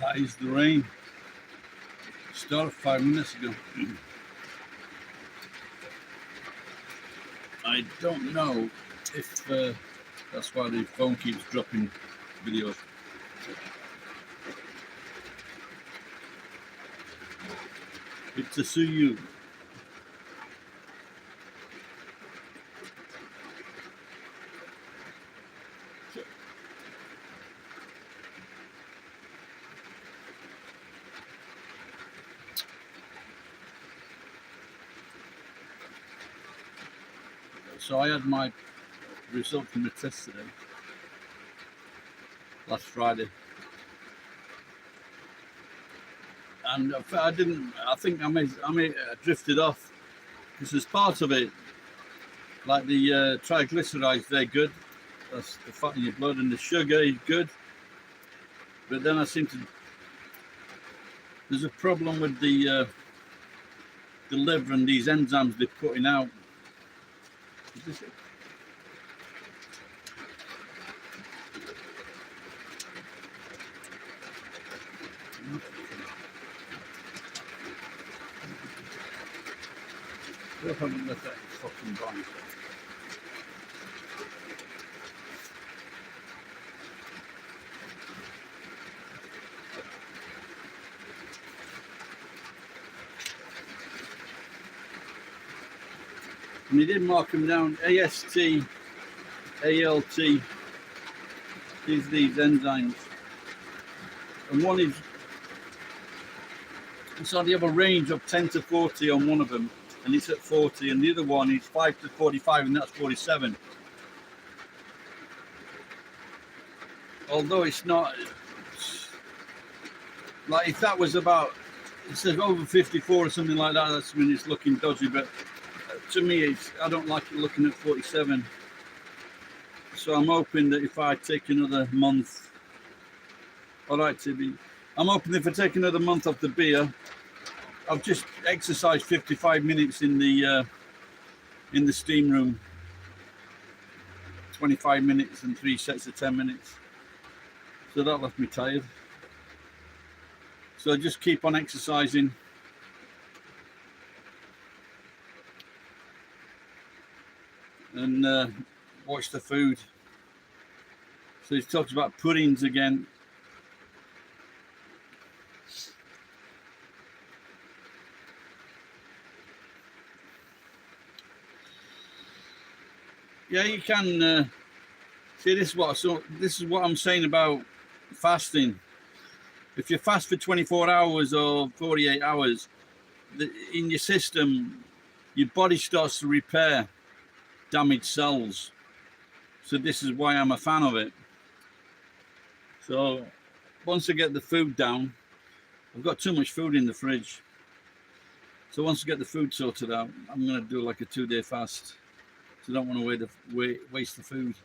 That is the rain. Started 5 minutes ago. I don't know if that's why the phone keeps dropping videos. It's a Suyu. So I had my result from the test today, last Friday, and I think I drifted off because as part of it, like the triglycerides, they're good. That's the fat in your blood, and the sugar is good. But then there's a problem with the liver and these enzymes they're putting out. Is this it? I haven't let that fucking bite. And he did mark them down. AST, ALT. These enzymes. And one is, so they have a range of 10 to 40 on one of them, and it's at 40, and the other one is 5 to 45, and that's 47. Although it's not, like if that was about, it says over 54 or something like that, that's when it's looking dodgy, but to me, I don't like it looking at 47. So I'm hoping that if I take another month, all right, Tibby, I'm hoping if I take another month off the beer, I've just exercised 55 minutes in the steam room, 25 minutes and 3 sets of 10 minutes. So that left me tired. So I just keep on exercising. And watch the food. So he talks about puddings again. Yeah, you can see this is what I'm saying about fasting. If you fast for 24 hours or 48 hours, in your system, your body starts to repair damaged cells. So this is why I'm a fan of it. So once I get the food down, I've got too much food in the fridge. So once I get the food sorted out, I'm going to do like a 2-day fast. So I don't want to waste the food.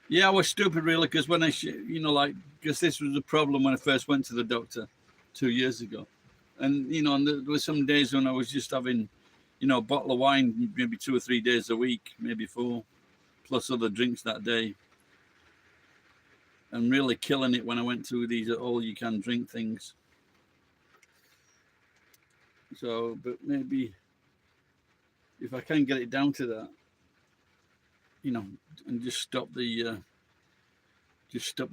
Yeah, I was stupid really, because when because this was a problem when I first went to the doctor 2 years ago. And, and there were some days when I was just having, a bottle of wine, maybe 2 or 3 days a week, maybe 4, plus other drinks that day. And really killing it when I went to these all-you-can-drink things. So, but maybe if I can get it down to that, and just stop the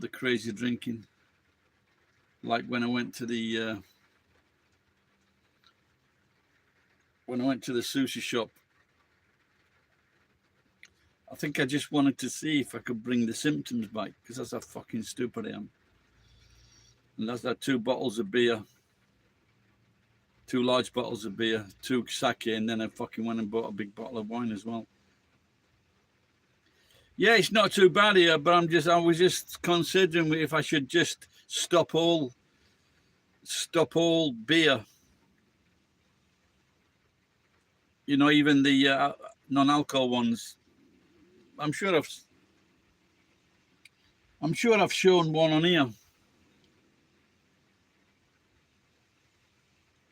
crazy drinking. Like when I went to the sushi shop, I think I just wanted to see if I could bring the symptoms back, because that's how fucking stupid I am. And that's that 2 bottles of beer, 2 large bottles of beer, 2 sake, and then I fucking went and bought a big bottle of wine as well. Yeah, it's not too bad here, but I was just considering if I should just stop all beer. Even the non-alcohol ones. I'm sure I've shown one on here.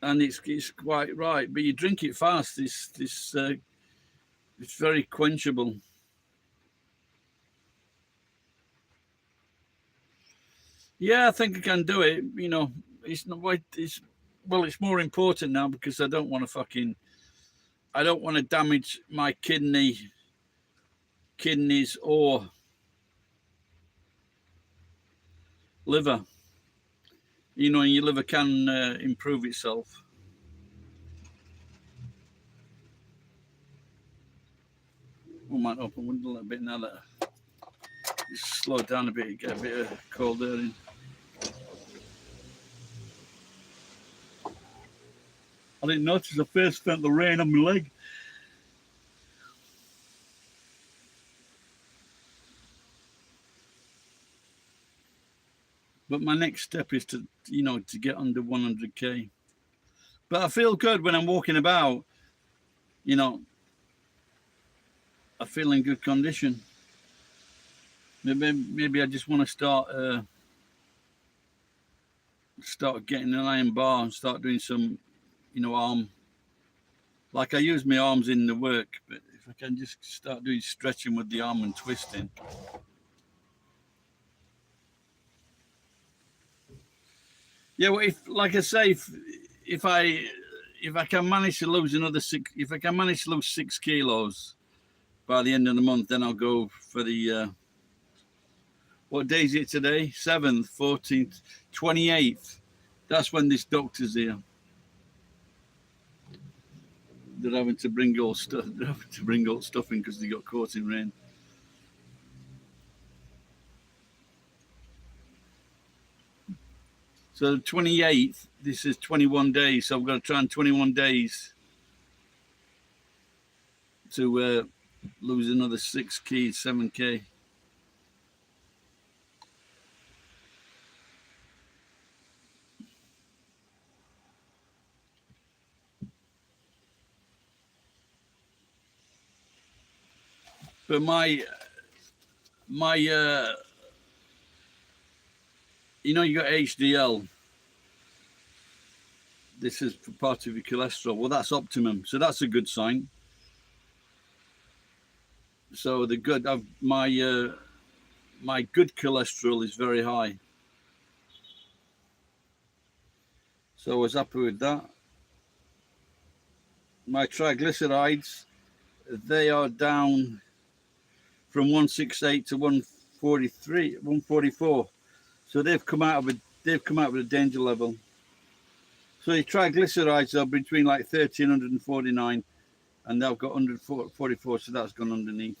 and it's quite right. But you drink it fast. It's very quenchable. Yeah, I think I can do it. You know, it's not. It's more important now because I don't want to damage my kidneys or liver. You know, and your liver can improve itself. We might open window a little bit now that it's slowed down a bit, get a bit of cold air in. I didn't notice I first felt the rain on my leg. But my next step is to get under 100k. But I feel good when I'm walking about. You know, I feel in good condition. Maybe I just want to start getting an iron bar and start doing some, arm. Like I use my arms in the work, but if I can just start doing stretching with the arm and twisting. Yeah, well, if I can manage to lose if I can manage to lose 6 kilos by the end of the month, then I'll go for the. What day is it today? 7th, 14th, 28th. That's when this doctor's here. They're having to bring all stuff. They're having to bring all stuff in because they got caught in rain. So the 28th, this is 21 days. So I've got to try in 21 days to lose another 6K, 7K. But my you got HDL. This is for part of your cholesterol. Well, that's optimum, so that's a good sign. So my good cholesterol is very high. So I was happy with that. My triglycerides, they are down from 168 to 143, 144. So they've come out with a danger level. So your triglycerides are between like 1349, and they've got 144, so that's gone underneath.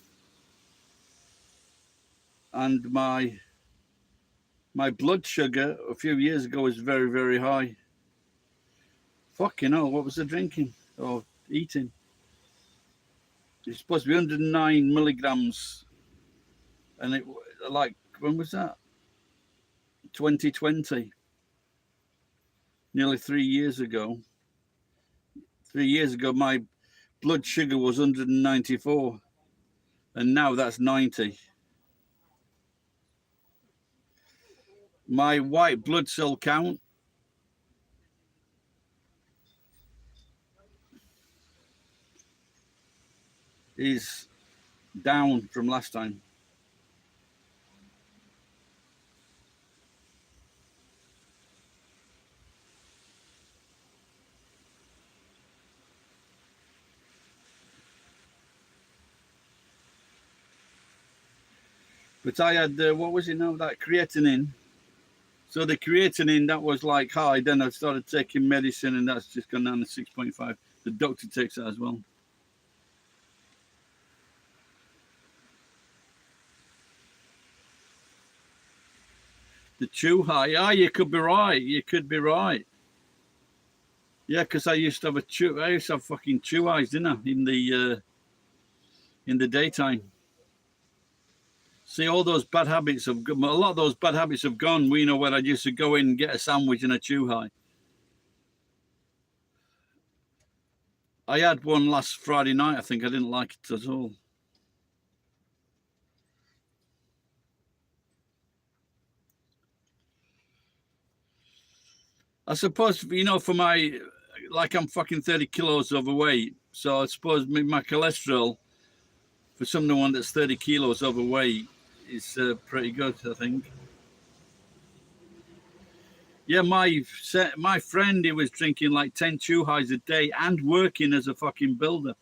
And my blood sugar a few years ago was very, very high. Fucking hell, what was I drinking or eating? It's supposed to be 109 milligrams. And it, like, when was that? 2020. Nearly 3 years ago. 3 years ago, my blood sugar was 194. And now that's 90. My white blood cell count is down from last time. But I had, what was it now, that creatinine. So the creatinine, that was like high. Then I started taking medicine and that's just gone down to 6.5. The doctor takes that as well. The Chuhai, you could be right. You could be right. Yeah, because I used to have fucking Chuhais, didn't I, in the daytime. See, all those bad habits have a lot of those bad habits have gone. We know where I used to go in and get a sandwich and a Chuhai. I had one last Friday night. I think I didn't like it at all. I suppose, for my I'm fucking 30 kilos overweight. So I suppose my cholesterol for someone that's 30 kilos overweight is pretty good, I think. Yeah, my friend, he was drinking like 10 Chuhais a day and working as a fucking builder.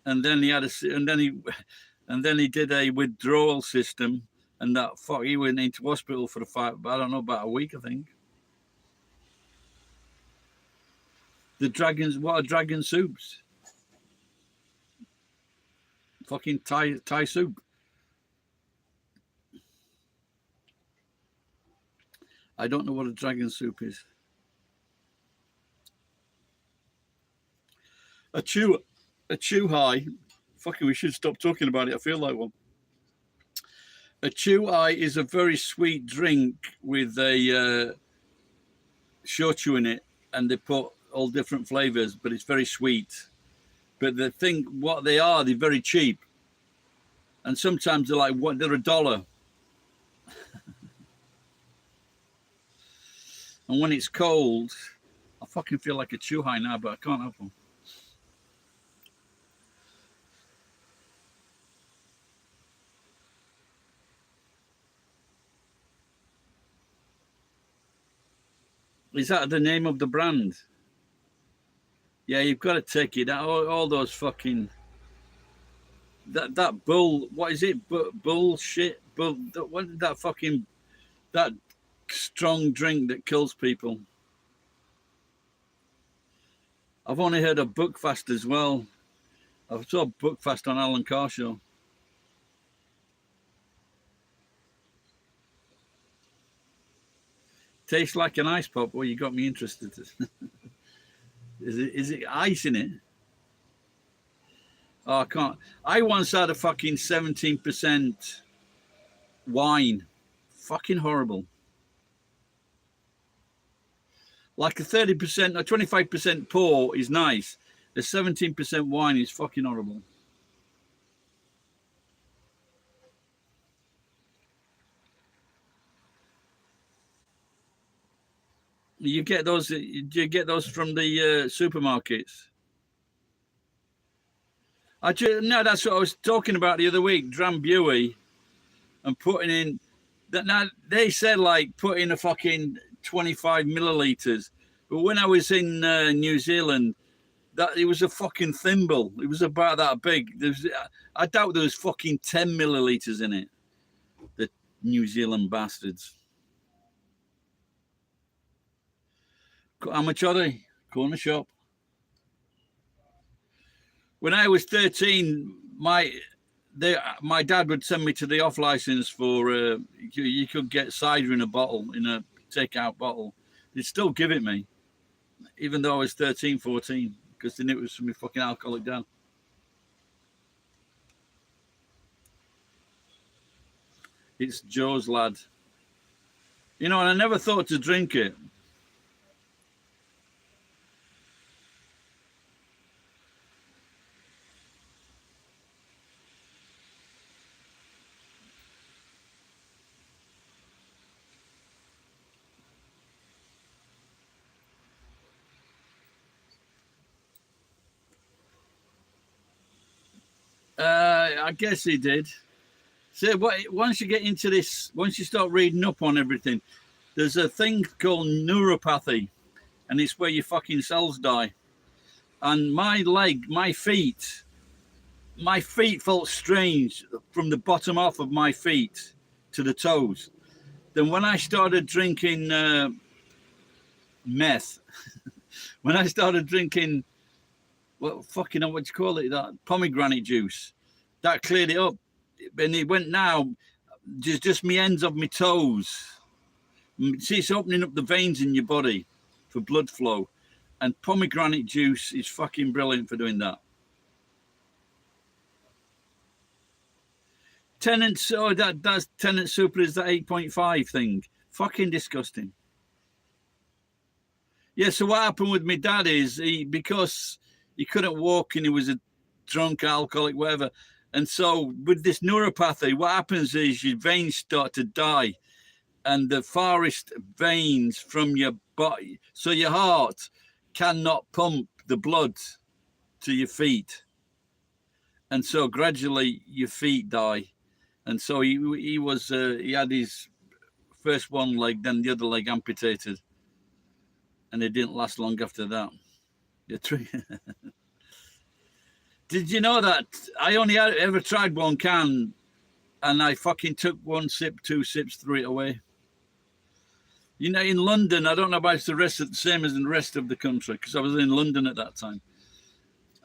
And then he did a withdrawal system, and he went into hospital for I don't know, about a week, I think. What are dragon soups? Fucking Thai soup. I don't know what a dragon soup is. A Chuhai. Fucking, we should stop talking about it. I feel like one. A Chuhai is a very sweet drink with a shochu in it, and they put all different flavors, but it's very sweet. But the thing, what they are, they're very cheap, and sometimes they're like they're $1. And when it's cold, I fucking feel like a Chuhai now, but I can't have one. Is that the name of the brand? Yeah, you've got to take it out. All those fucking that bull. What is it? Bullshit. That strong drink that kills people. I've only heard of Buckfast as well. I saw Buckfast on Alan Carr show. Tastes like an ice pop. Well, you got me interested. Is it ice in it? Oh, I can't. I once had a fucking 17% wine. Fucking horrible. Like a 30% or 25% pour is nice. The 17% wine is fucking horrible. You get those? Do you get those from the supermarkets? No, that's what I was talking about the other week. Drambuie, and putting in that. Now they said like put in a fucking 25 milliliters, but when I was in New Zealand, that it was a fucking thimble. It was about that big. I doubt there was fucking 10 milliliters in it. The New Zealand bastards. How much are they? Corner shop. When I was 13, my dad would send me to the off license for you could get cider in a bottle, in a takeout bottle. They'd still give it me, even though I was 13, 14, because they knew it was from my fucking alcoholic dad. It's Joe's lad. You know, and I never thought to drink it. I guess he did. So once you get into this, once you start reading up on everything, there's a thing called neuropathy, and it's where your fucking cells die. And my feet felt strange from the bottom off of my feet to the toes. Then when I started drinking meth, when I started drinking, what do you call it, that pomegranate juice, that cleared it up. And it went now, just me ends of my toes. See, it's opening up the veins in your body for blood flow. And pomegranate juice is fucking brilliant for doing that. That's Tennant Super is that 8.5 thing. Fucking disgusting. Yeah, so what happened with my dad is because he couldn't walk and he was a drunk alcoholic, whatever. And so with this neuropathy, what happens is your veins start to die, and the farthest veins from your body, so your heart cannot pump the blood to your feet, and so gradually your feet die. And so he had his first one leg, then the other leg amputated, and it didn't last long after that. Did you know that I only ever tried one can, and I fucking took one sip, 2 sips, threw it away? You know, in London, I don't know about the rest of the same as in the rest of the country, because I was in London at that time,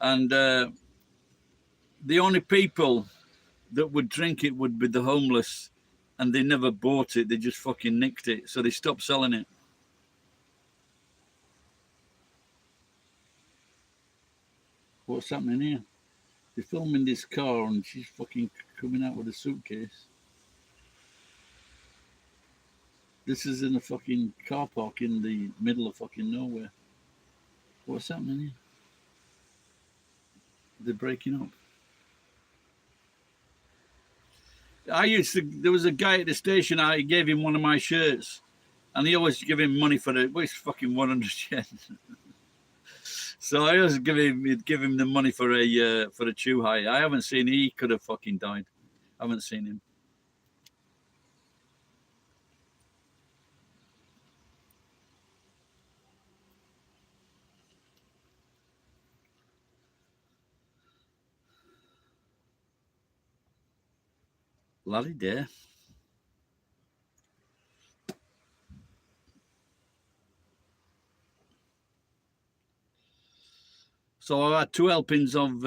and the only people that would drink it would be the homeless, and they never bought it. They just fucking nicked it, so they stopped selling it. What's happening here? They're filming this car, and she's fucking coming out with a suitcase. This is in a fucking car park in the middle of fucking nowhere. What's happening here? They're breaking up. There was a guy at the station, I gave him one of my shirts, and he always give him money for it. Well, it's fucking 100 yen. So I always give him the money for a chew high. I haven't seen, he could have fucking died. I haven't seen him. Bloody dare. So I had 2 helpings of,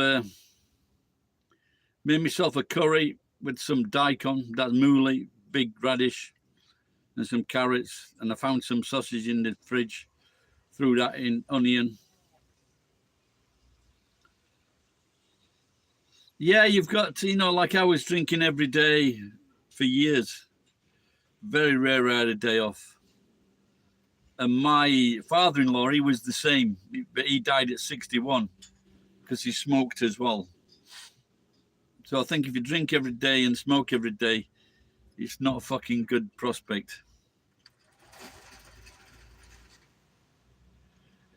made myself a curry with some daikon, that's mooli, big radish, and some carrots. And I found some sausage in the fridge, threw that in, onion. Yeah, you've got to, like I was drinking every day for years. Very rare I had a day off. And my father-in-law, he was the same, but he died at 61 because he smoked as well. So I think if you drink every day and smoke every day, it's not a fucking good prospect.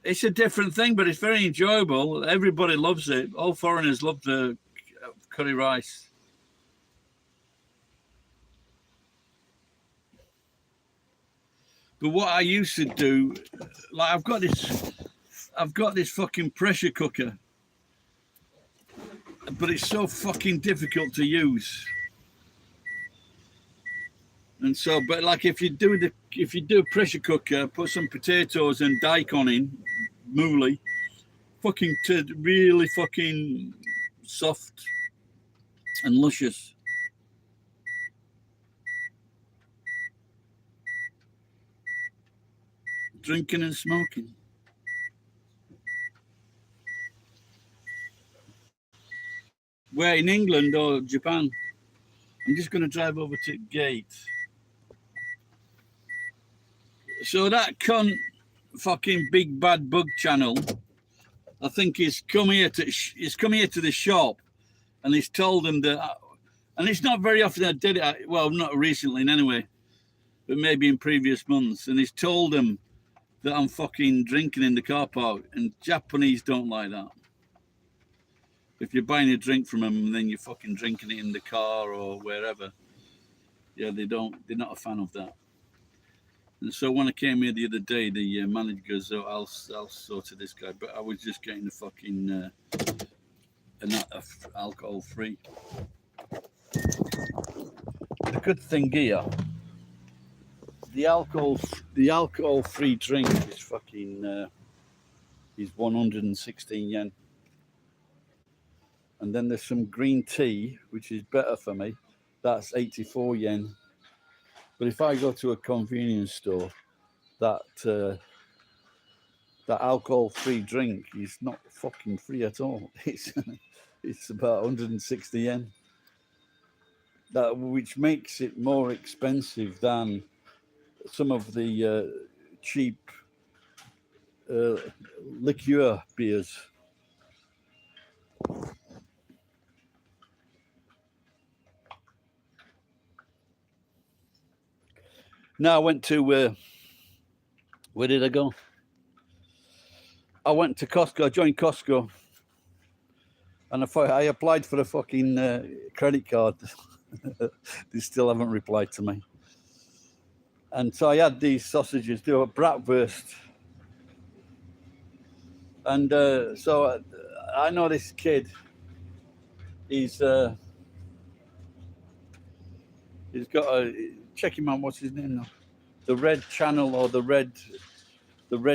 It's a different thing, but it's very enjoyable. Everybody loves it. All foreigners love the curry rice. But what I used to do, like I've got this fucking pressure cooker, but it's so fucking difficult to use. And so, but like if you do a pressure cooker, put some potatoes and daikon in, mooli, fucking really fucking soft and luscious. Drinking and smoking. Where, in England or Japan? I'm just going to drive over to Gate. So that cunt fucking big bad bug channel, I think he's come here to the shop, and he's told them that, and it's not very often I did it. Well, not recently anyway, but maybe in previous months. And he's told them that I'm fucking drinking in the car park, and Japanese don't like that. If you're buying a drink from them and then you're fucking drinking it in the car or wherever, yeah, they're not a fan of that. And so when I came here the other day, the manager goes, "Oh, I'll sort of this guy," but I was just getting a fucking alcohol free. The good thing here, the alcohol free drink is fucking is 116 yen. And then there's some green tea, which is better for me. That's 84 yen. But if I go to a convenience store, that alcohol-free drink is not fucking free at all. It's about 160 yen. Which makes it more expensive than some of the cheap liqueur beers. Now I went to where did I go? I went to Costco, I joined Costco, and I applied for a fucking credit card. They still haven't replied to me. And so I had these sausages, they were bratwurst. And so I know this kid, he's got check him out, what's his name now? The Red Channel or the Red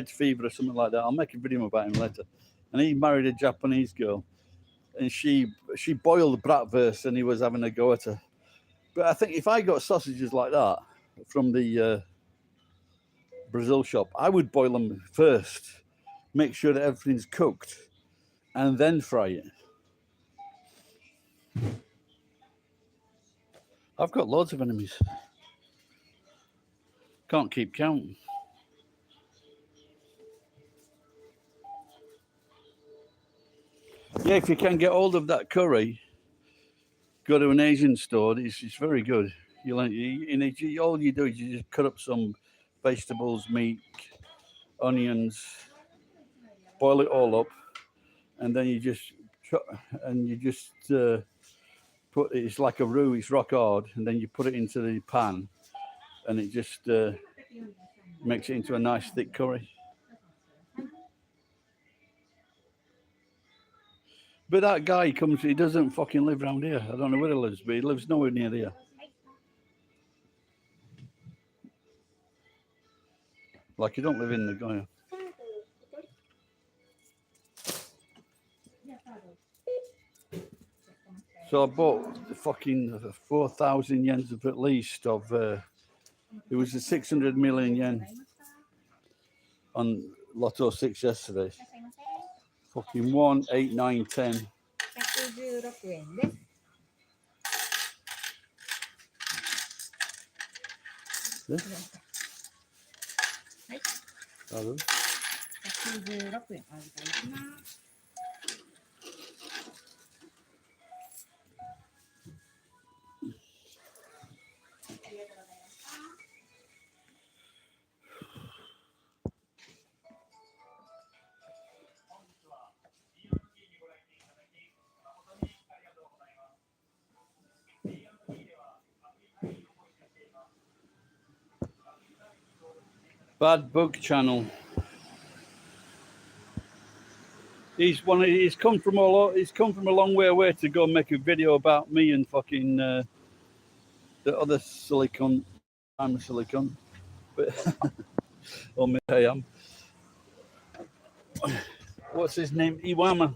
Fever or something like that. I'll make a video about him later. And he married a Japanese girl, and she boiled bratwurst, and he was having a go at her. But I think if I got sausages like that from the Brazil shop, I would boil them first, make sure that everything's cooked, and then fry it. I've got loads of enemies. Can't keep count. Yeah, if you can get hold of that curry, go to an Asian store. It's very good. All you do is you just cut up some vegetables, meat, onions, boil it all up, and then you just put it. It's like a roux. It's rock hard, and then you put it into the pan, and it just makes it into a nice thick curry. But that guy he doesn't fucking live around here. I don't know where he lives, but he lives nowhere near here. Like, you don't live in the Goya. So I bought the fucking 4,000 yens of at least of, it was a 600 million yen on Lotto 6 yesterday. Fucking 1, 8, 9, 10. This? Bad Bug Channel. He's come from a long way away to go make a video about me and fucking the other silicon. I'm a silicon, but or maybe I am. What's his name? Iwama.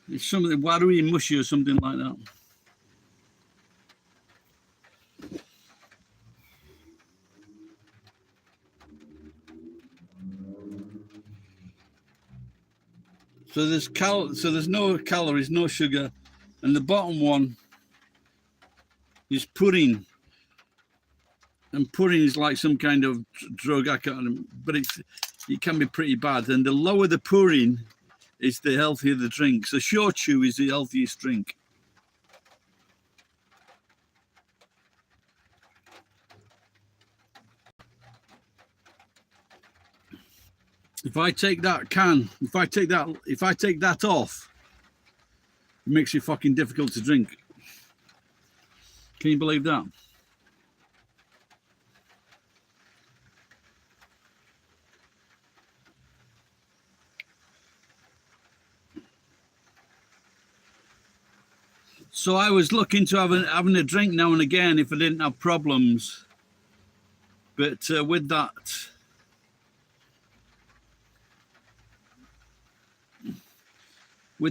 It's something Warui Mushi or something like that. So there's no calories, no sugar, and the bottom one is pudding. And pudding is like some kind of drug, but it can be pretty bad. And the lower the pudding is, the healthier the drink. So shochu is the healthiest drink. If I take that off, it makes it fucking difficult to drink. Can you believe that? So I was looking to having a drink now and again if I didn't have problems. But with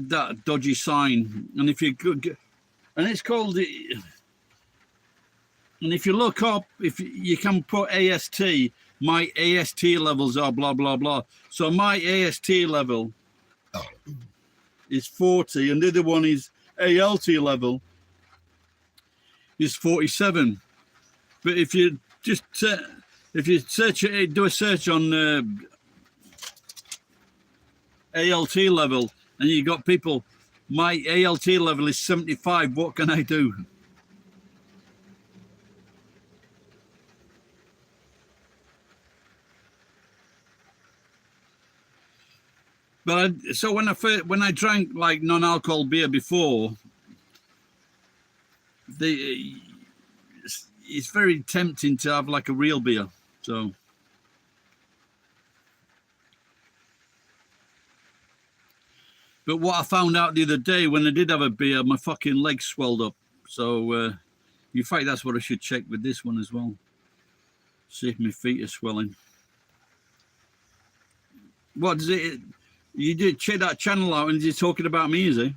that dodgy sign, and if you could, and it's called, and if you look up, if you can put AST, my AST levels are blah blah blah. So my AST level is 40, and the other one is ALT level is 47. But if you just do a search on ALT level, and you got people My ALT level is 75. What can I do? But so when I drank like non-alcohol beer before, it's very tempting to have like a real beer. So, but what I found out the other day when I did have a beer, my fucking legs swelled up. So, in fact, that's what I should check with this one as well. See if my feet are swelling. What does it? You did check that channel out, and he's talking about me, is he?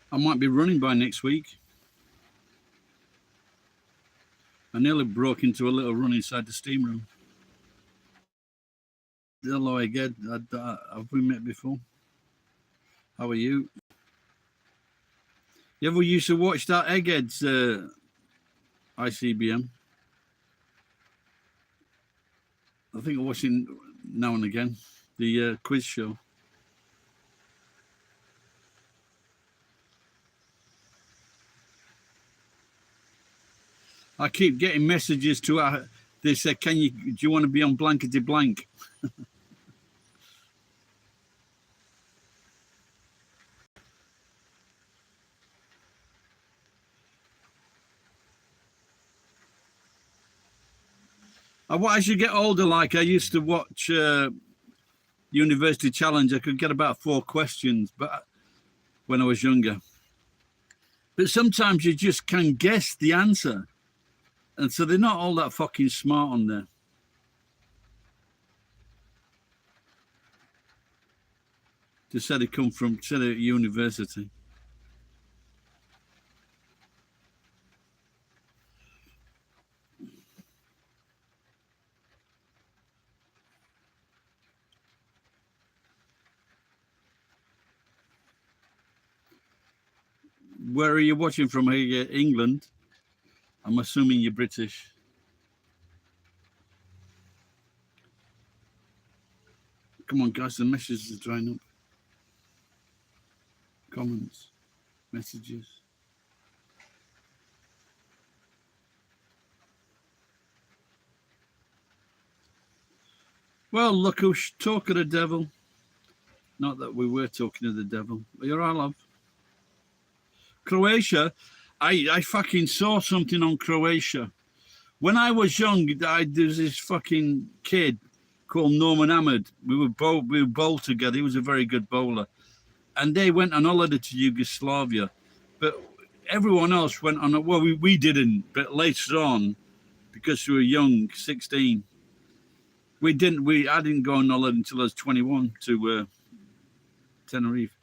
I might be running by next week. I nearly broke into a little run inside the steam room. Hello again. Have we met before? How are you? You ever used to watch that Eggheads ICBM? I think I'm watching now and again the quiz show. I keep getting messages to they say, do you want to be on Blankety Blank? As you get older, like I used to watch University Challenge, I could get about 4 questions, but when I was younger. But sometimes you just can guess the answer. And so they're not all that fucking smart on there. Just said they come from university. Where are you watching from here? England? I'm assuming you're British. Come on, guys, the messages are drying up. Comments, messages. Well, look who's talking to the devil. Not that we were talking to the devil. You're all love. Croatia, I fucking saw something on Croatia. When I was young, there's this fucking kid called Norman Ahmed. We were bowled together. He was a very good bowler. And they went on holiday to Yugoslavia. But everyone else went on, well, we didn't, but later on, because we were young, 16, I didn't go on holiday until I was 21 to Tenerife.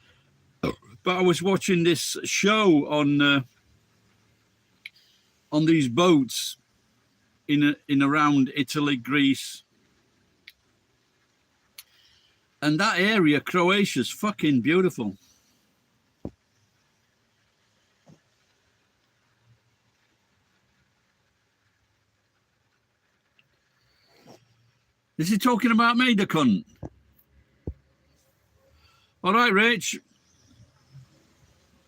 But I was watching this show on these boats in around Italy, Greece, and that area, Croatia's fucking beautiful. Is he talking about me, the cunt? All right, Rich.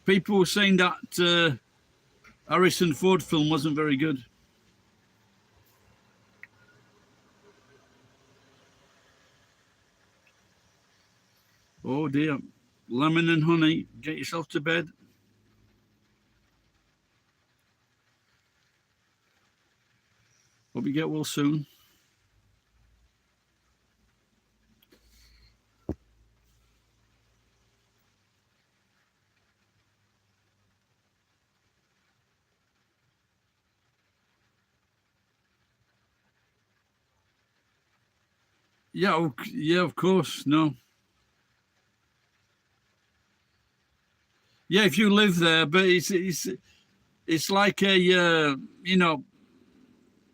People were saying that Harrison Ford film wasn't very good. Oh dear. Lemon and honey, get yourself to bed. Hope you get well soon. Yeah, yeah, of course. No. Yeah, if you live there, but it's like a you know,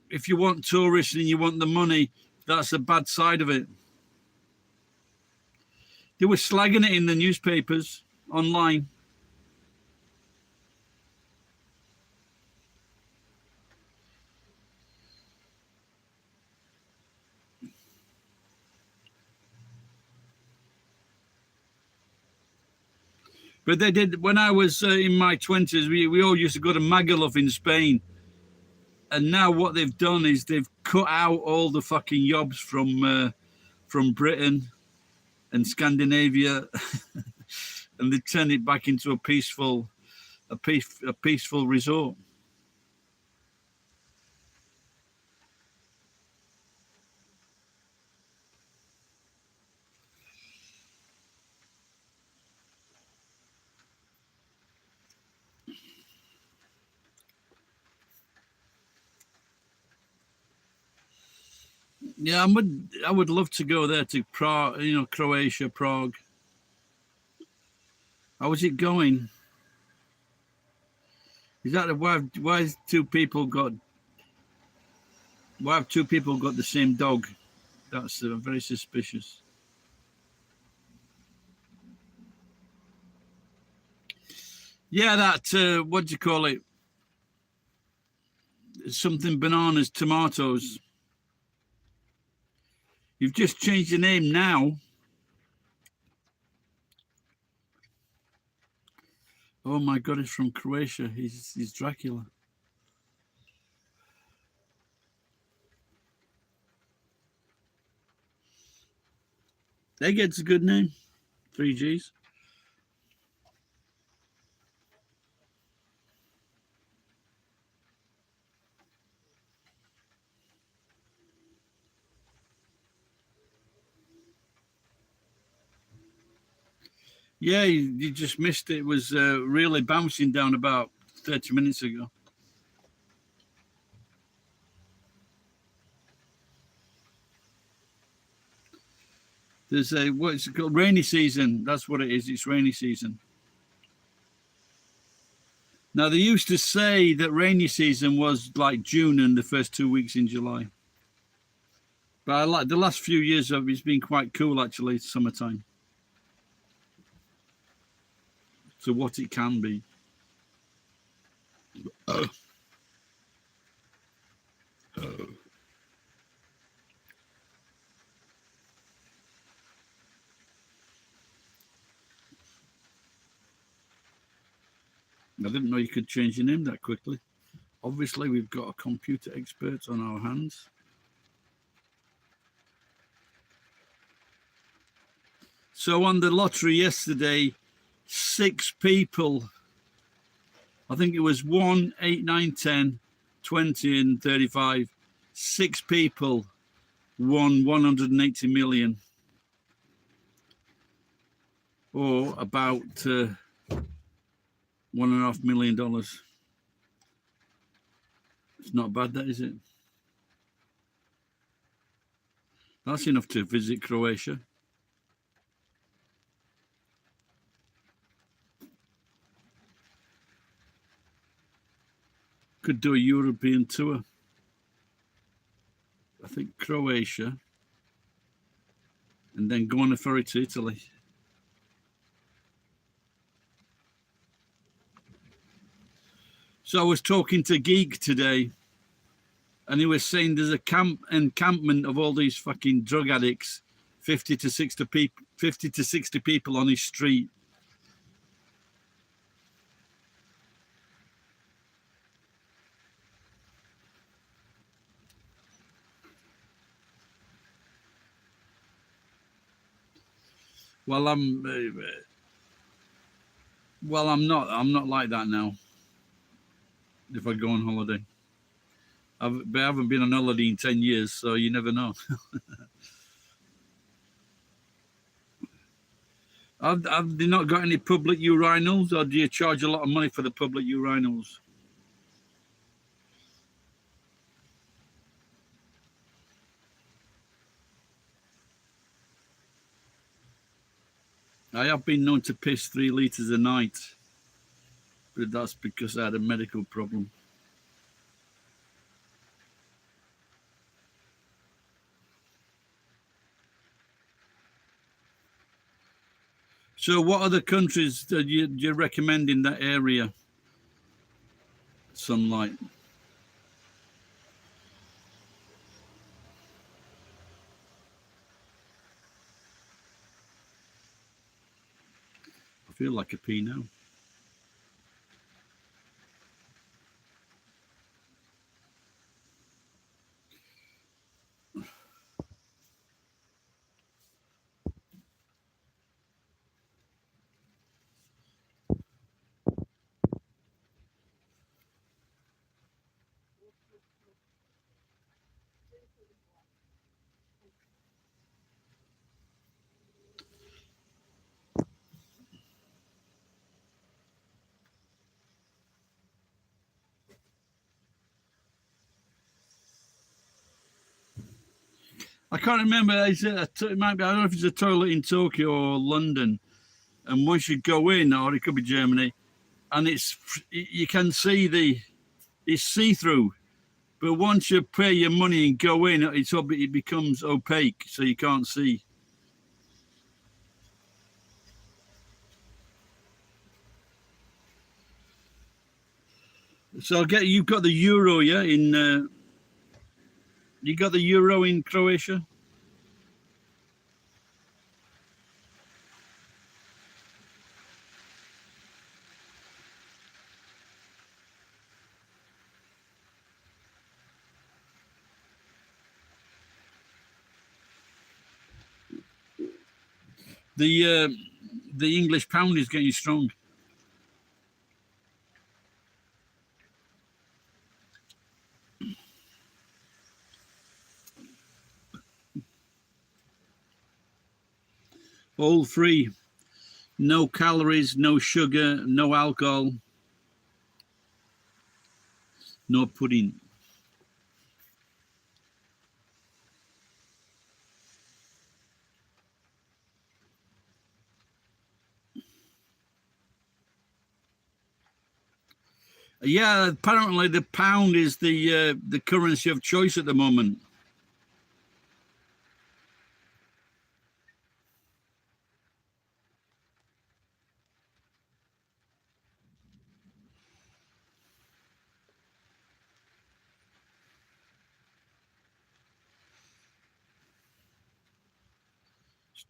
if you want tourists and you want the money, that's the bad side of it. They were slagging it in the newspapers online. But they did when I was in my 20s. We all used to go to Magaluf in Spain, and now what they've done is they've cut out all the fucking yobs from Britain and Scandinavia, and they turned it back into a peaceful resort. Yeah, I would love to go there to Prague, you know, Croatia, Prague. How is it going? Is that why have two people got the same dog? That's very suspicious. Yeah, that what do you call it? Something bananas, tomatoes. You've just changed the name now. Oh my God, it's from Croatia. He's Dracula. Egghead's a good name. 3 Gs. Yeah, you just missed it. It was really bouncing down about 30 minutes ago. There's a, what's it called? Rainy season. That's what it is. It's rainy season. Now, they used to say that rainy season was like June and the first 2 weeks in July. But I like the last few years of it's been quite cool, actually, summertime. So what it can be. I didn't know you could change your name that quickly. Obviously, we've got a computer expert on our hands. So on the lottery yesterday, 6 people, I think it was 1, 8, 9, 10, 20 and 35, 6 people won 180 million. Or about $1.5 million. It's not bad, that is it? That's enough to visit Croatia. Could do a European tour. I think Croatia, and then go on a ferry to Italy. So I was talking to Geek today, and he was saying there's a encampment of all these fucking drug addicts, 50 to 60 people on his street. Well, I'm not like that now. If I go on holiday, But I haven't been on holiday in 10 years, so you never know. Have they not got any public urinals, or do you charge a lot of money for the public urinals? I have been known to piss 3 litres a night, but that's because I had a medical problem. So what other countries do you recommend in that area? Sunlight. I feel like a pea now. I can't remember. It might be. I don't know if it's a toilet in Tokyo or London. And once you go in, or it could be Germany, and you can see it's see-through. But once you pay your money and go in, it becomes opaque, so you can't see. So you've got the euro, yeah? You got the euro in Croatia? The English pound is getting strong. All free, no calories, no sugar, no alcohol, no pudding. Yeah, apparently the pound is the currency of choice at the moment.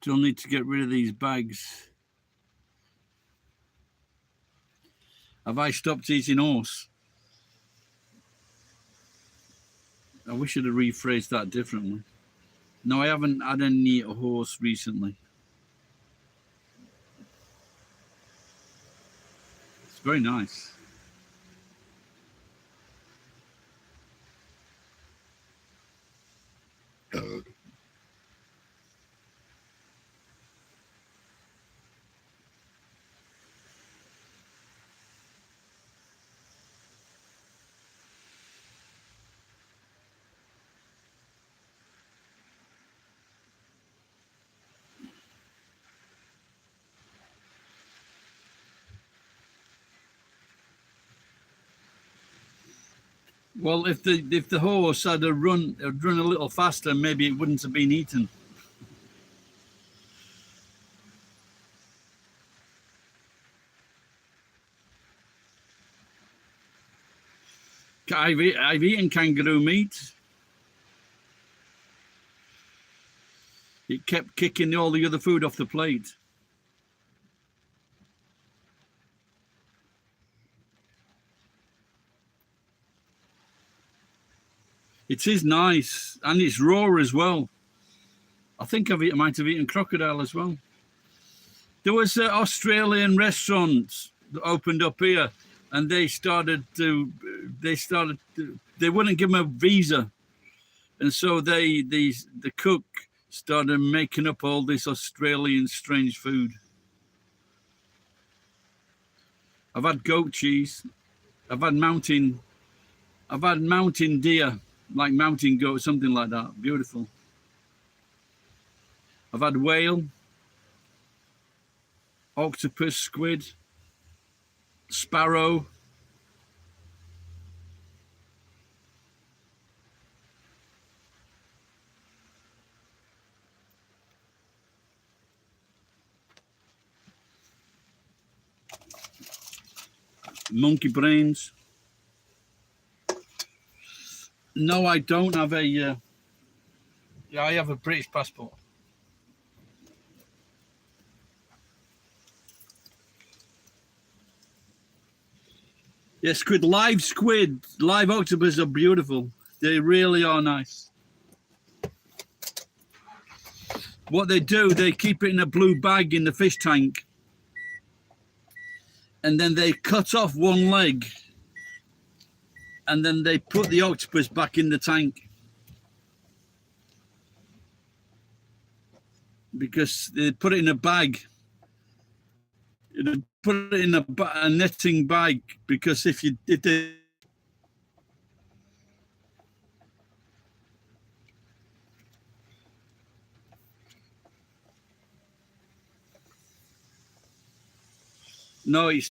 Still need to get rid of these bags. Have I stopped eating horse? I wish I'd have rephrased that differently. No, I haven't had any horse recently. It's very nice. Well, if the horse had run a little faster, maybe it wouldn't have been eaten. I've eaten kangaroo meat. It kept kicking all the other food off the plate. It is nice, and it's raw as well. I think I might have eaten crocodile as well. There was an Australian restaurant that opened up here, and they started to they wouldn't give them a visa, and so the cook started making up all this Australian strange food. I've had goat cheese. I've had mountain deer, like mountain goat, something like that. Beautiful. I've had whale, octopus, squid, sparrow. Monkey brains. No, I don't have a. Yeah, I have a British passport. Yeah, squid, live octopus are beautiful. They really are nice. What they do, they keep it in a blue bag in the fish tank, and then they cut off one leg, and then they put the octopus back in the tank. Because they put it in a bag. They put it in a netting bag, because if they no, it's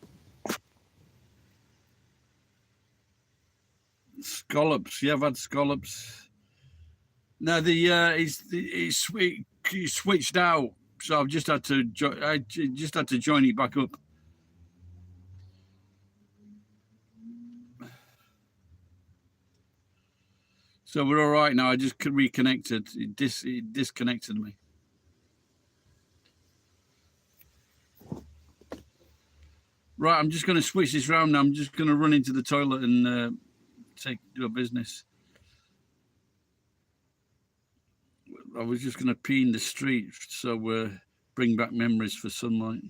scallops. Yeah, I've had scallops. No, it's switched out, so I've just had to join it back up. So we're all right now. I just reconnected. It disconnected me. Right, I'm just going to switch this round now. I'm just going to run into the toilet and do a business. I was just going to pee in the street, so bring back memories for sunlight.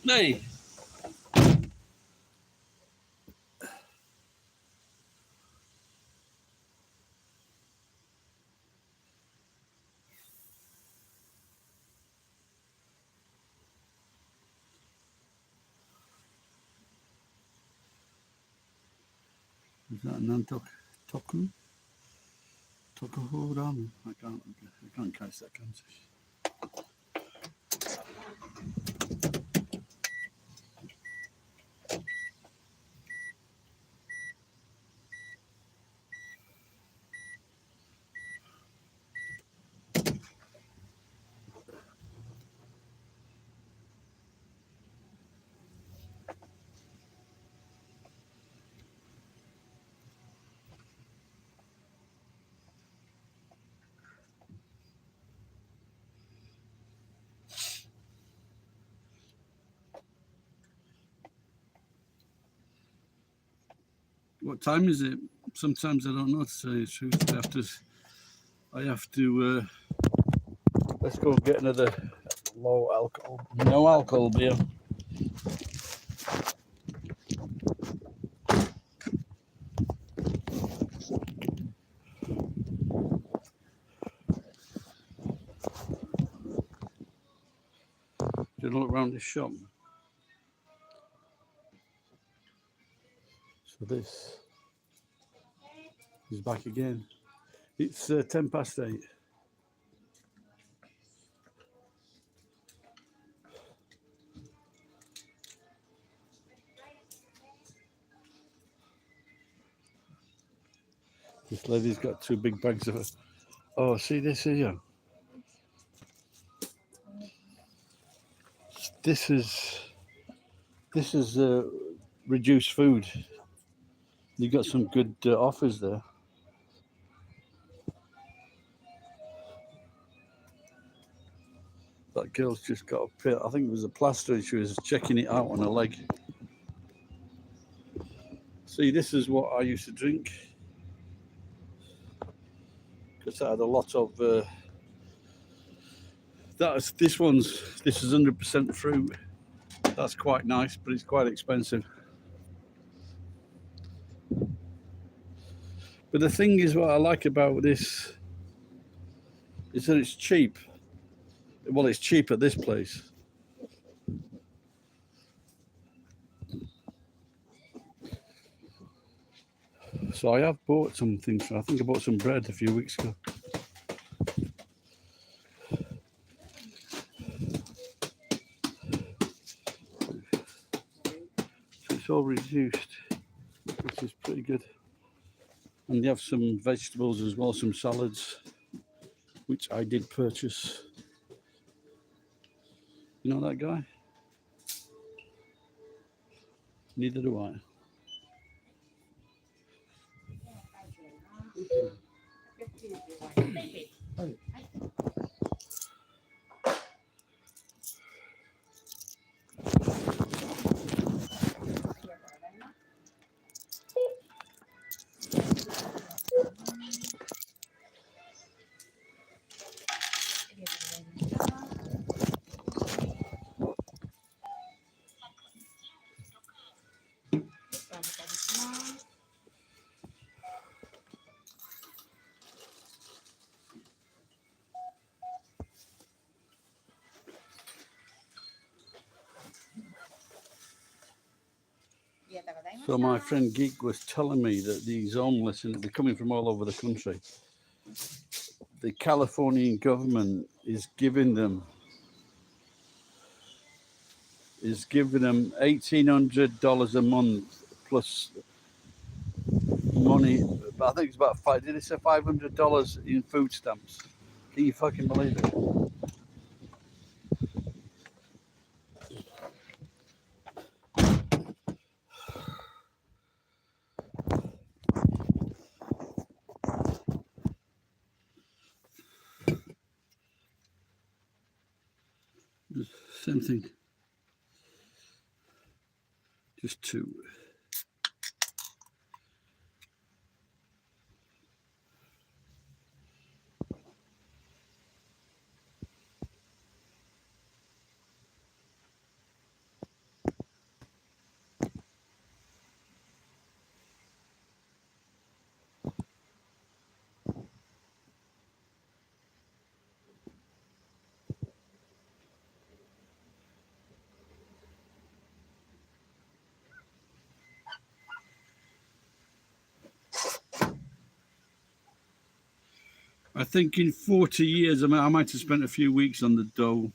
Hey. Is that Nantok Toku? Toku Ramen? I can't catch that conversation. What time is it? Sometimes I don't know, to tell you the truth. I have to let's go get another no alcohol beer. Just look around this shop. So this is back again. It's 8:10. This lady's got 2 big bags of it. Oh, see this here? This is reduced food. You got some good offers there. That girl's just got a pit. I think it was a plaster. She was checking it out on her leg. See, this is what I used to drink, because I had a lot of. This is 100% fruit. That's quite nice, but it's quite expensive. But the thing is, what I like about this is that it's cheap. Well, it's cheap at this place. So I have bought some things. I think I bought some bread a few weeks ago. So it's all reduced, which is pretty good. And you have some vegetables as well, some salads, which I did purchase. You know that guy? Neither do I. So my friend Geek was telling me that these homeless, and they're coming from all over the country, the Californian government is giving them $1,800 a month plus money. I think it's about did they say $500 in food stamps? Can you fucking believe it? Same thing. Just 2. I think in 40 years, I might have spent a few weeks on the dough.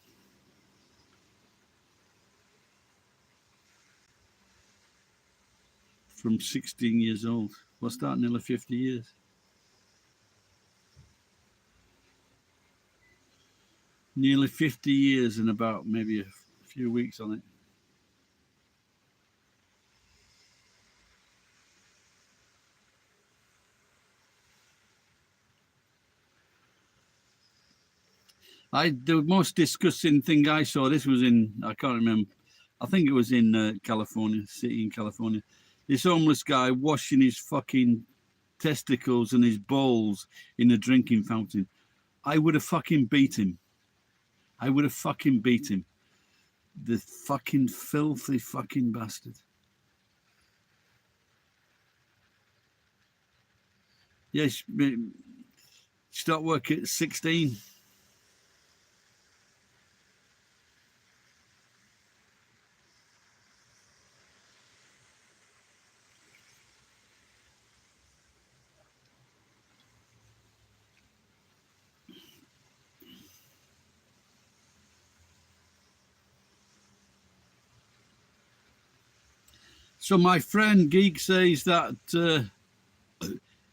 From 16 years old. What's that, nearly 50 years? Nearly 50 years and about maybe a few weeks on it. The most disgusting thing I saw, this was in, I can't remember, I think it was in California, city in California. this homeless guy washing his fucking testicles and his balls in a drinking fountain. I would have fucking beat him. I would have fucking beat him. The fucking filthy fucking bastard. Yes, start work at 16. So my friend Geek says that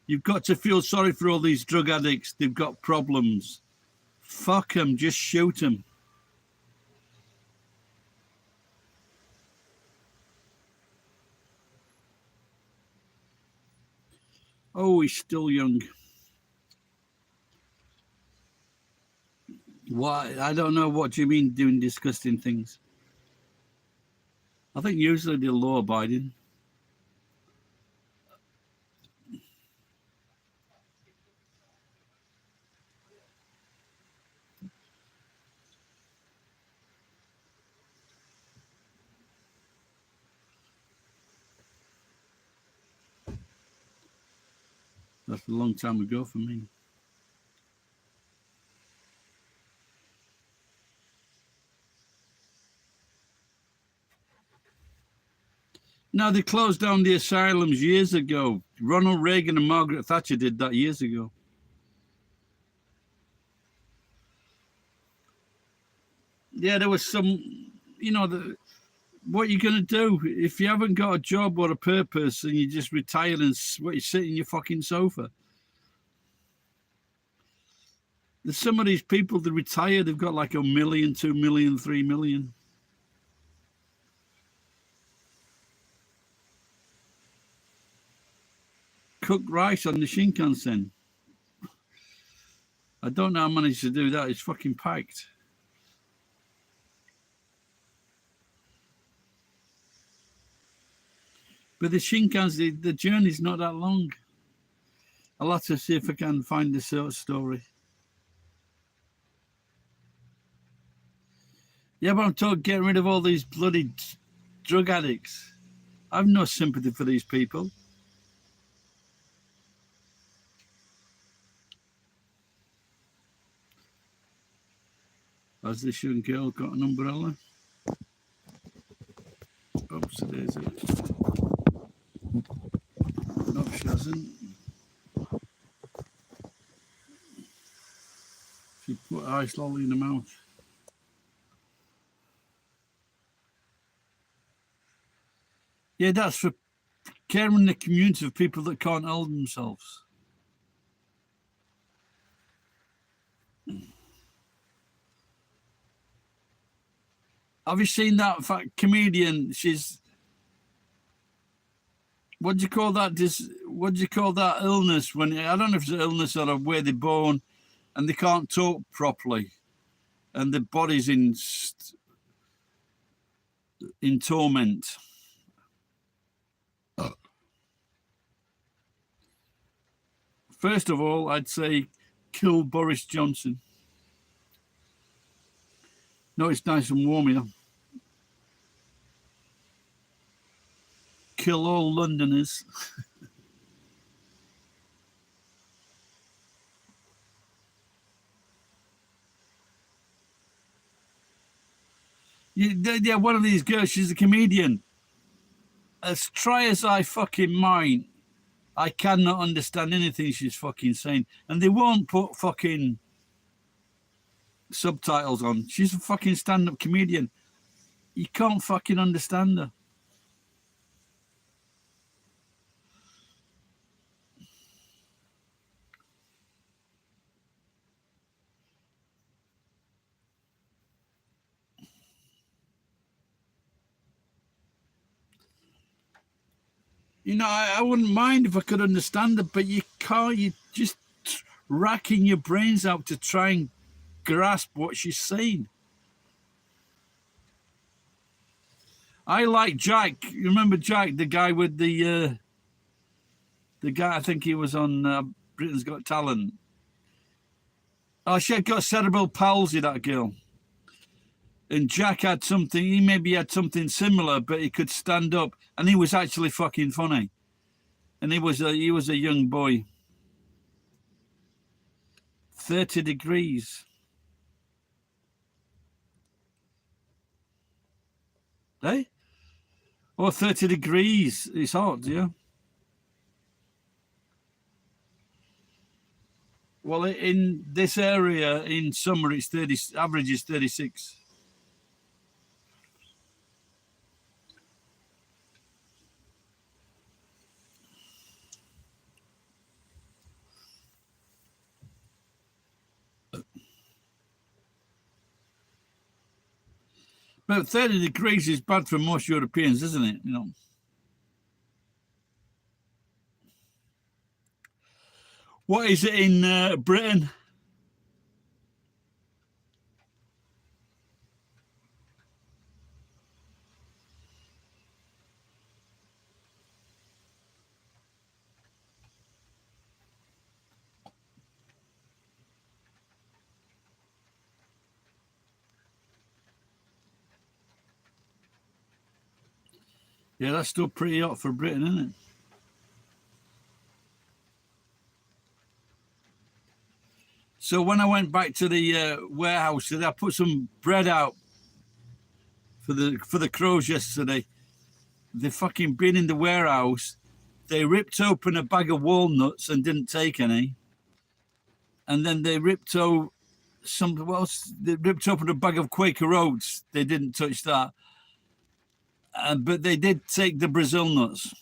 you've got to feel sorry for all these drug addicts. They've got problems. Fuck them. Just shoot them. Oh, he's still young. Why? I don't know. What do you mean doing disgusting things? I think usually they're law-abiding. That's a long time ago for me. No, they closed down the asylums years ago. Ronald Reagan and Margaret Thatcher did that years ago. Yeah, there was some, you know, what you're going to do if you haven't got a job or a purpose and you just retire and you sit in your fucking sofa. There's some of these people that retire, they've got like 1 million, 2 million, 3 million. Cooked rice on the Shinkansen. I don't know how I managed to do that. It's fucking packed. But the Shinkansen, the journey's not that long. I'll have to see if I can find the story. Yeah, but I'm talking getting rid of all these bloody drug addicts. I've no sympathy for these people. Has this young girl got an umbrella? Oops, it is. No, she hasn't. She put ice lolly in her mouth. Yeah, that's for caring the community of people that can't hold themselves. Have you seen that comedian? She's, what do you call that? What do you call that illness? When I don't know if it's an illness or where they're born, and they can't talk properly, and the body's in torment. First of all, I'd say kill Boris Johnson. No, it's nice and warm here. Kill all Londoners. Yeah, one of these girls, she's a comedian. As try as I fucking might, I cannot understand anything she's fucking saying. And they won't put fucking subtitles on. She's a fucking stand-up comedian. You can't fucking understand her. You know, I wouldn't mind if I could understand it, but you can't. You're just racking your brains out to try and grasp what she's saying. I like Jack. You remember Jack, the guy with the guy? I think he was on Britain's Got Talent. Oh, she had got cerebral palsy. That girl. And Jack had something. He maybe had something similar, but he could stand up, and he was actually fucking funny. And he was a young boy. 30 degrees. Hey? Oh, 30 degrees. It's hot, yeah. Well, in this area, in summer, it's 30, average is 36. But 30 degrees is bad for most Europeans, isn't it? You know. What is it in Britain? Yeah, that's still pretty hot for Britain, isn't it? So when I went back to the warehouse, I put some bread out for the crows yesterday. They fucking been in the warehouse. They ripped open a bag of walnuts and didn't take any. And then they ripped open a bag of Quaker Oats. They didn't touch that. But they did take the Brazil nuts.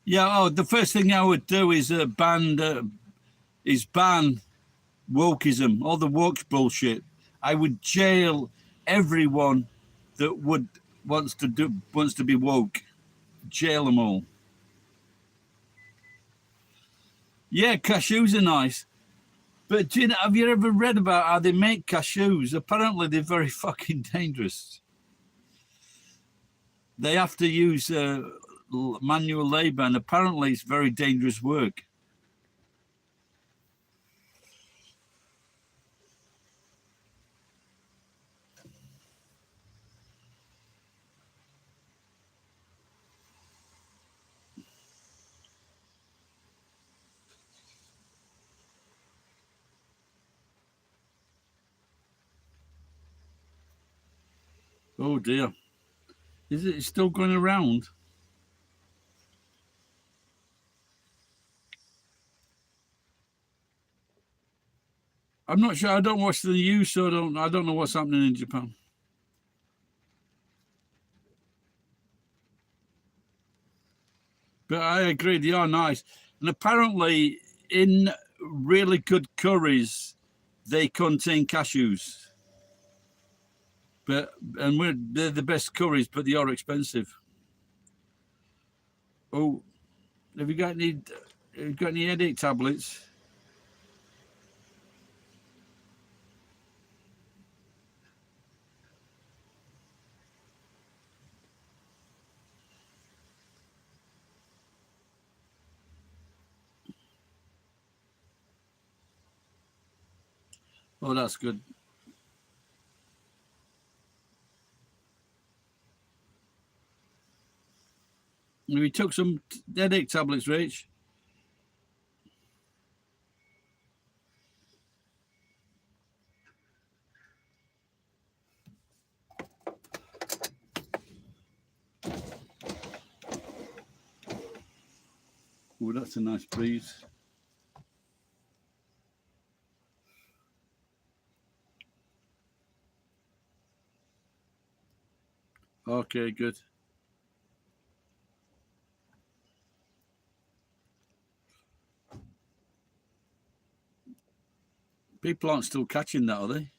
Yeah. Oh, the first thing I would do is ban wokeism, all the woke bullshit. I would jail everyone that wants to be woke. Jail them all. Yeah, cashews are nice. But do you know, have you ever read about how they make cashews? Apparently, they're very fucking dangerous. They have to use manual labor, and apparently, it's very dangerous work. Oh dear. Is it still going around? I'm not sure. I don't watch the news, so I don't know what's happening in Japan. But I agree, they are nice. And apparently, in really good curries, they contain cashews. They're the best curries, but they are expensive. Oh, have you got any headache tablets? Oh, that's good. We took some headache tablets, Rach. Oh, that's a nice breeze. Okay, good. People aren't still catching that, are they?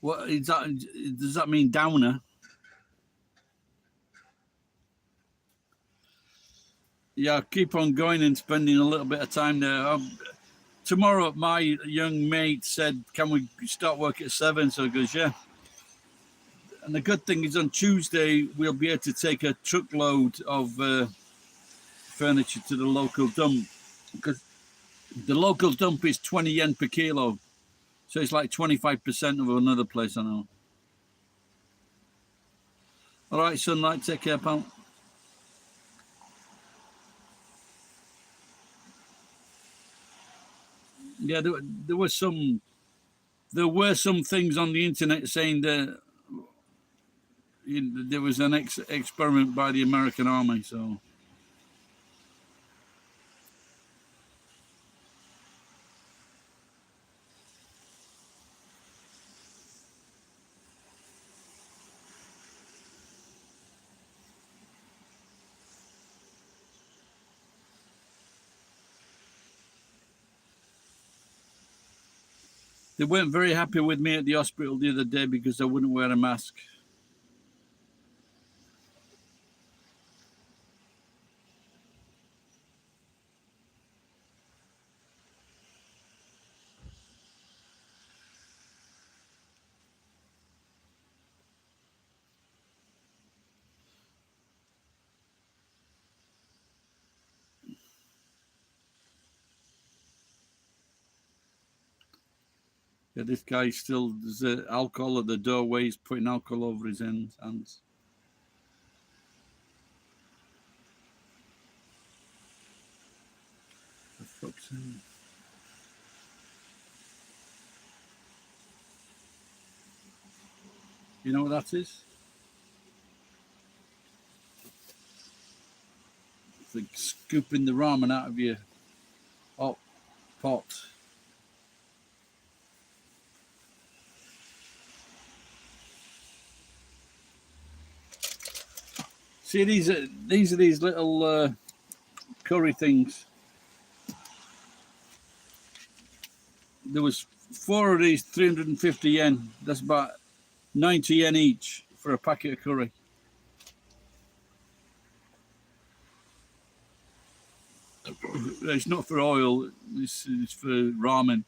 What is that? Does that mean downer? Yeah, keep on going and spending a little bit of time there. Tomorrow, my young mate said, "Can we start work at 7?" So he goes, "Yeah." And the good thing is, on Tuesday we'll be able to take a truckload of furniture to the local dump, because the local dump is 20 yen per kilo, so it's like 25% of another place I know. All right, Sunlight, take care, pal. Yeah, there were some things on the internet saying that there was an experiment by the American army. So they weren't very happy with me at the hospital the other day because I wouldn't wear a mask. Yeah, this guy still, there's alcohol at the doorway. He's putting alcohol over his hands. For fuck's sake. You know what that is? It's like scooping the ramen out of your hot pot. See, these are these little curry things. There was 4 of these, 350 yen. That's about 90 yen each for a packet of curry. It's not for oil. It's for ramen.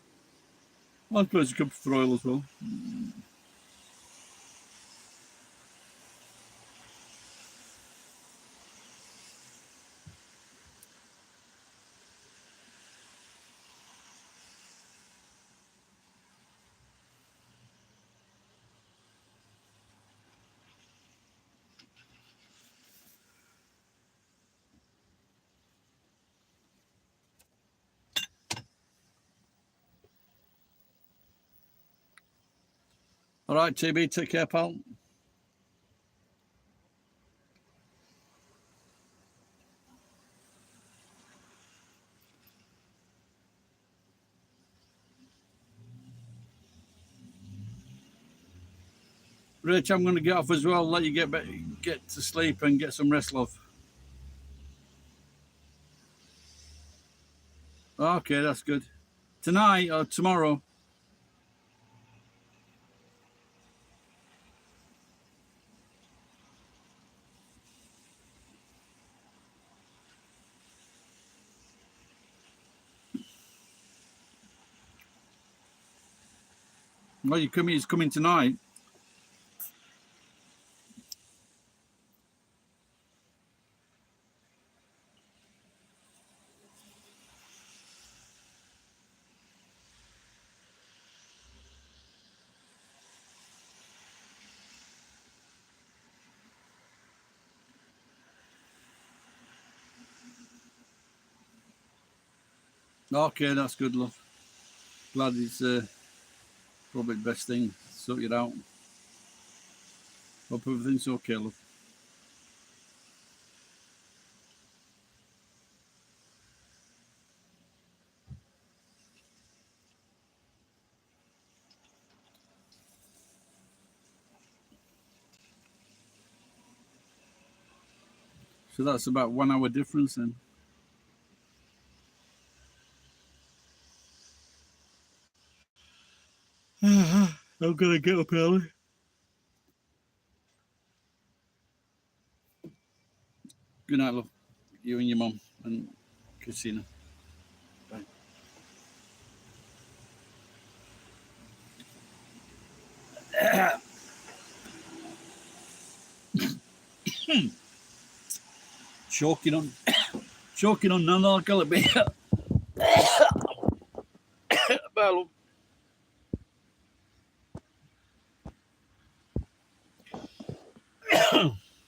I suppose it could be for oil as well. All right, TB, take care, pal. Rich, I'm going to get off as well. Let you get to sleep and get some rest, love. Okay, that's good. Tonight or tomorrow? Well, he's coming tonight. Okay, that's good, love. Glad it's probably the best thing. Sort it out. Hope everything's okay, love. So that's about 1 hour difference then. I'm I'm gonna get up early. Good night, love. You and your mum and Christina. Bye. choking on non-alcoholic beer. Bye, love.